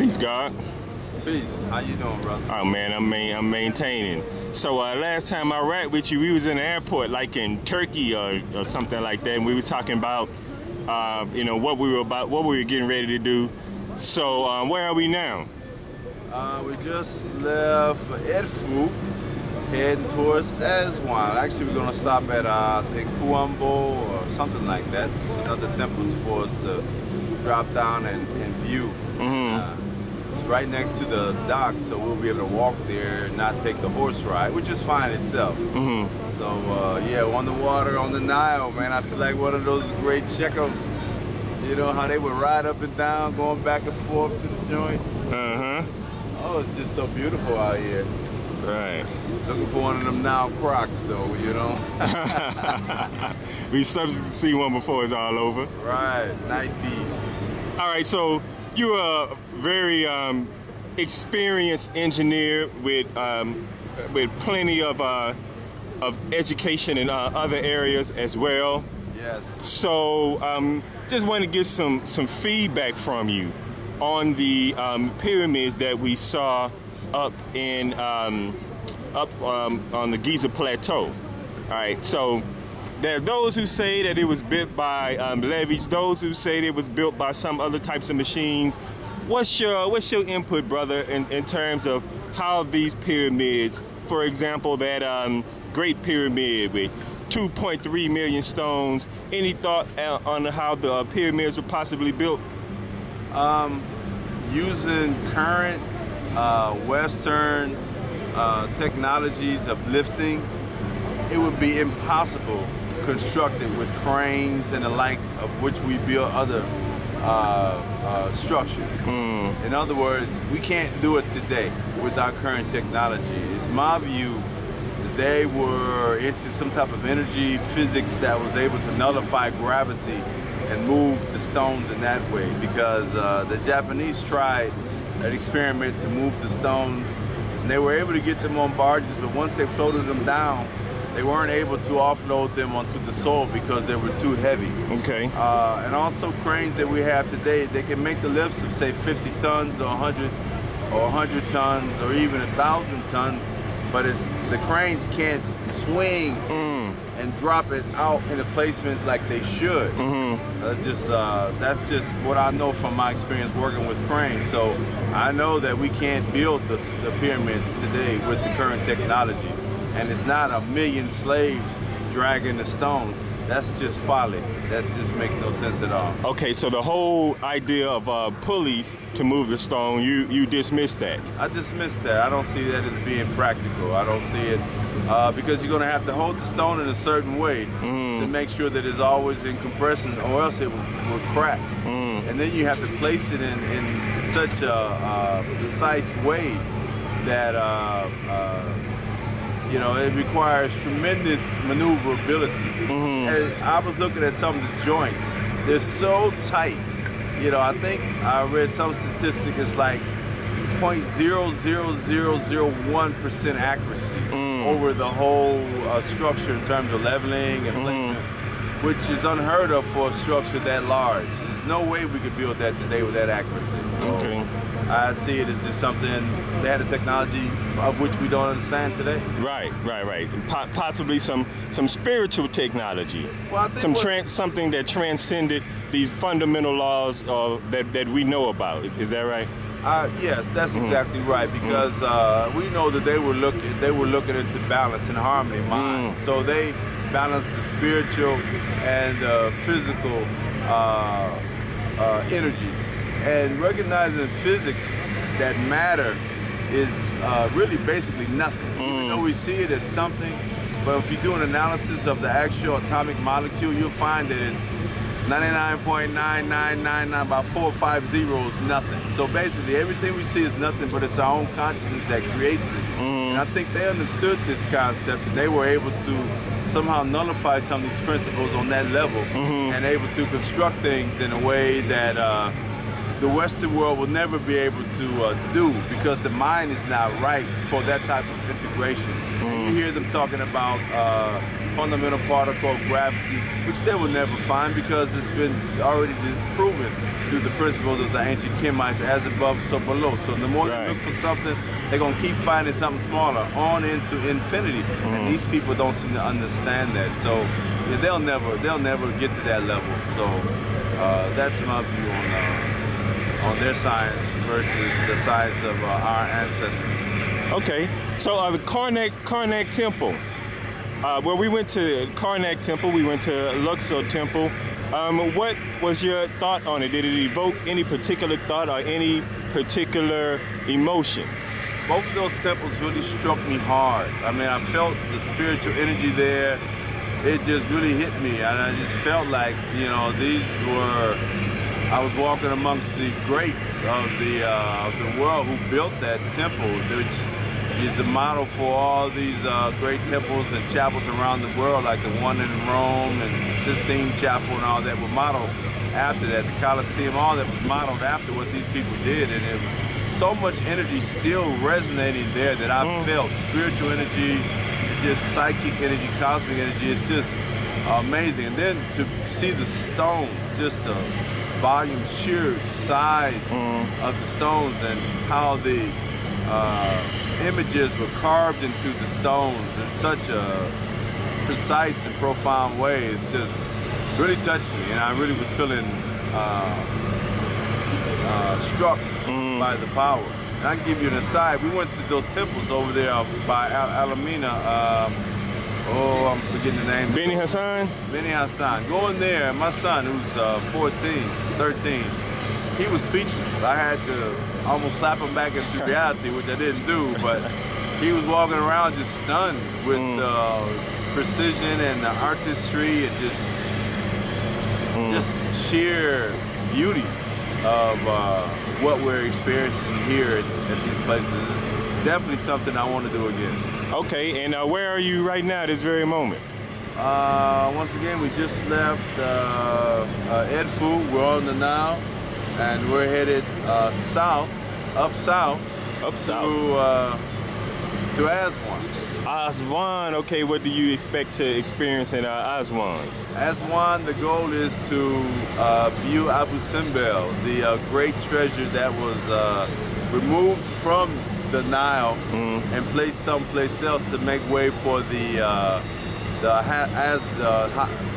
Peace, God. Peace. How you doing, brother? Oh man, I'm maintaining. So last time I rapped with you, we was in the airport, like in Turkey or something like that, and we was talking about, you know, what we were getting ready to do. So where are we now? We just left Edfu, heading towards Aswan. Actually, we're gonna stop at I think Kuambo or something like that. It's another temple for us to drop down and view. Right next to the dock, so we'll be able to walk there and not take the horse ride, which is fine itself. So yeah, on the water, on the Nile, man, I feel like one of those great Shekums. You know how they would ride up and down, going back and forth to the joints? Oh, it's just so beautiful out here. Right. Looking for one of them Nile Crocs, though, you know? We subject to see one before it's all over. Right, night beast. All right, so you're a very experienced engineer with plenty of education in other areas as well. Yes. So just want to get some feedback from you on the pyramids that we saw up in on the Giza plateau. All right, so there are those who say that it was built by levees, those who say it was built by some other types of machines. What's your input, brother, in terms of how these pyramids, for example, that Great Pyramid with 2.3 million stones, any thought on how the pyramids were possibly built? Using current Western technologies of lifting, it would be impossible to construct it with cranes and the like, of which we build other structures. In other words, we can't do it today with our current technology. It's my view that they were into some type of energy physics that was able to nullify gravity and move the stones in that way, because the Japanese tried an experiment to move the stones, and they were able to get them on barges, but once they floated them down, they weren't able to offload them onto the soil because they were too heavy. Okay. And also cranes that we have today, they can make the lifts of say 50 tons or 100 tons or even 1,000 tons, but the cranes can't swing and drop it out in the placements like they should. That's just what I know from my experience working with cranes. So I know that we can't build the pyramids today with the current technology. And it's not a million slaves dragging the stones. That's just folly. That just makes no sense at all. Okay, so the whole idea of pulleys to move the stone, you dismiss that? I dismiss that. I don't see that as being practical. I don't see it because you're going to have to hold the stone in a certain way to make sure that it's always in compression, or else it will crack. And then you have to place it in such a precise way that you know, it requires tremendous maneuverability. And I was looking at some of the joints. They're so tight. You know, I think I read some statistic, it's like 0.00001% accuracy over the whole structure in terms of leveling and placement, which is unheard of for a structure that large. There's no way we could build that today with that accuracy. So I see it as just something, they had a technology of which we don't understand today. Right. Possibly some spiritual technology. Well, I think something that transcended these fundamental laws that we know about. Is that right? Yes, that's exactly right, because we know that they were looking into balance and harmony mind. So they balanced the spiritual and physical energies, and recognizing physics that matter is really basically nothing. Even though we see it as something, but if you do an analysis of the actual atomic molecule, you'll find that it's 99.9999 by 4 or 5 zeros, nothing. So basically everything we see is nothing, but it's our own consciousness that creates it. And I think they understood this concept, and they were able to somehow nullify some of these principles on that level and able to construct things in a way that the Western world will never be able to do, because the mind is not right for that type of integration. And you hear them talking about fundamental particle of gravity, which they will never find because it's been already proven through the principles of the ancient Kemites, as above, so below. So the more you look for something, they're going to keep finding something smaller on into infinity. And these people don't seem to understand that. So yeah, they'll never get to that level. So that's my view on their science versus the science of our ancestors. Okay, so the Karnak Temple. Well, we went to Karnak Temple, we went to Luxor Temple. What was your thought on it? Did it evoke any particular thought or any particular emotion? Both of those temples really struck me hard. I mean, I felt the spiritual energy there. It just really hit me, and I just felt like, you know, I was walking amongst the greats of the world who built that temple, which is a model for all these great temples and chapels around the world, like the one in Rome and the Sistine Chapel and all that were modeled after that. The Colosseum, all that was modeled after what these people did, and so much energy still resonating there that I felt. Spiritual energy, just psychic energy, cosmic energy. It's just amazing. And then to see the stones, just the volume, sheer size of the stones, and how the images were carved into the stones in such a precise and profound way. It's just really touched me, and I really was feeling struck by the power. And I can give you an aside. We went to those temples over there by Alamina. I'm forgetting the name. Beni Hassan? Beni Hassan. Going there, my son, who's 13, he was speechless. I had to almost slap him back into reality, which I didn't do, but he was walking around just stunned with the precision and the artistry and just sheer beauty of what we're experiencing here at these places. It's definitely something I want to do again. Okay, and where are you right now at this very moment? Once again, we just left Edfu. We're on the Nile, and we're headed up south to Aswan. Aswan, okay, what do you expect to experience in Aswan? Aswan, the goal is to view Abu Simbel, the great treasure that was removed from the Nile and placed someplace else to make way for the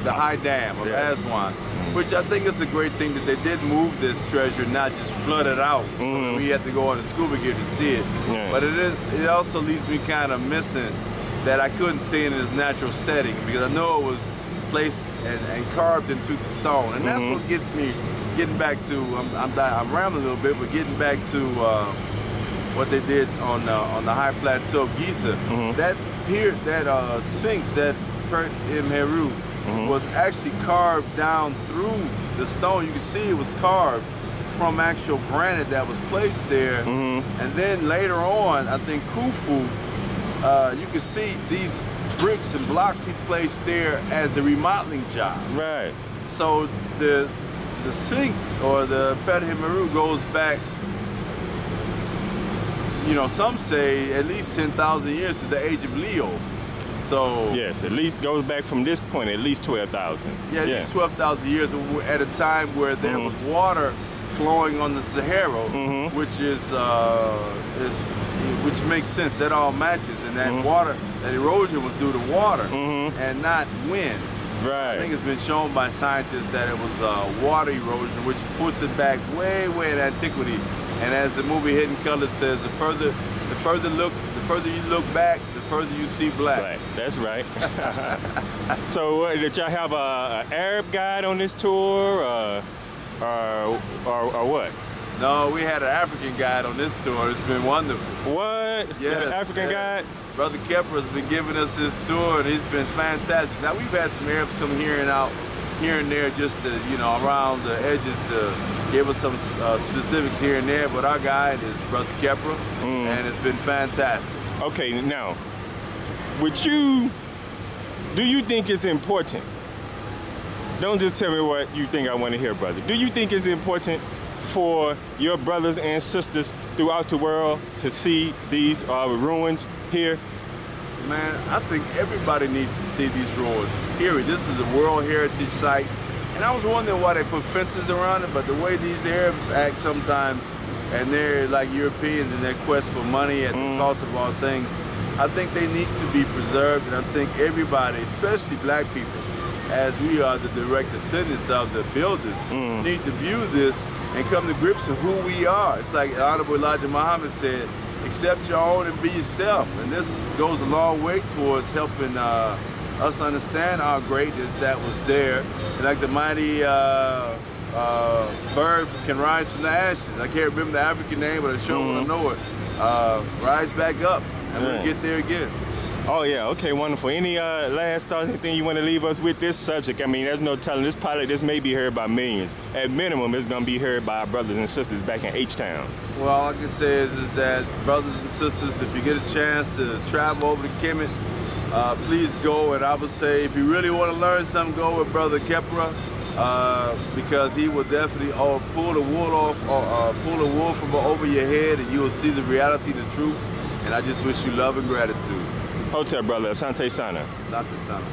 high dam of Aswan, which I think is a great thing that they did move this treasure, not just flood it out so that we had to go on a scuba gear to see it. But it also leaves me kind of missing that I couldn't see it in its natural setting, because I know it was placed and carved into the stone, and that's what gets me getting back to. I'm rambling a little bit, but getting back to what they did on the high plateau of Giza. That Shpinx, that Heru, was actually carved down through the stone. You can see it was carved from actual granite that was placed there. And then later on, I think Khufu, you can see these bricks and blocks he placed there as a remodeling job. Right. So the Shpinx, or the Heru, goes back, you know, some say at least 10,000 years to the age of Leo. So yes, at least goes back from this point at least 12,000. Yeah, at least 12,000 years, at a time where there was water flowing on the Sahara, which makes sense. That all matches, and that water, that erosion was due to water and not wind. Right. I think it's been shown by scientists that it was water erosion, which puts it back way in antiquity. And as the movie Hidden Colors says, the further you look back, the further you see black. Right. That's right. So did y'all have an Arab guide on this tour, or what? No, we had an African guide on this tour. It's been wonderful. What? Yes, an African guide? Brother Kepler has been giving us this tour, and he's been fantastic. Now, we've had some Arabs come here and there, just to, you know, around the edges to give us some specifics here and there, but our guide is Brother Kepler, and it's been fantastic. Okay, now, do you think it's important? Don't just tell me what you think I want to hear, brother. Do you think it's important for your brothers and sisters throughout the world to see these ruins here? Man, I think everybody needs to see these ruins, period. This is a World Heritage Site. And I was wondering why they put fences around it, but the way these Arabs act sometimes, and they're like Europeans in their quest for money at the cost of all things, I think they need to be preserved. And I think everybody, especially black people, as we are the direct descendants of the builders, need to view this and come to grips with who we are. It's like Honorable Elijah Muhammad said, accept your own and be yourself. And this goes a long way towards helping us understand our greatness that was there. And like the mighty bird can rise from the ashes. I can't remember the African name, but I sure want to know it. Rise back up, and we'll get there again. Oh yeah, okay, wonderful. Any last thoughts, anything you want to leave us with this subject? I mean, there's no telling. This pilot, this may be heard by millions. At minimum, it's going to be heard by our brothers and sisters back in H-Town. Well, all I can say is that, brothers and sisters, if you get a chance to travel over to Kemet, please go. And I would say, if you really want to learn something, go with Brother Kepra, because he will definitely pull the wool off, or pull the wool from over your head, and you will see the reality and the truth. And I just wish you love and gratitude. Hotel, brother. Asante Sana. Asante Sana.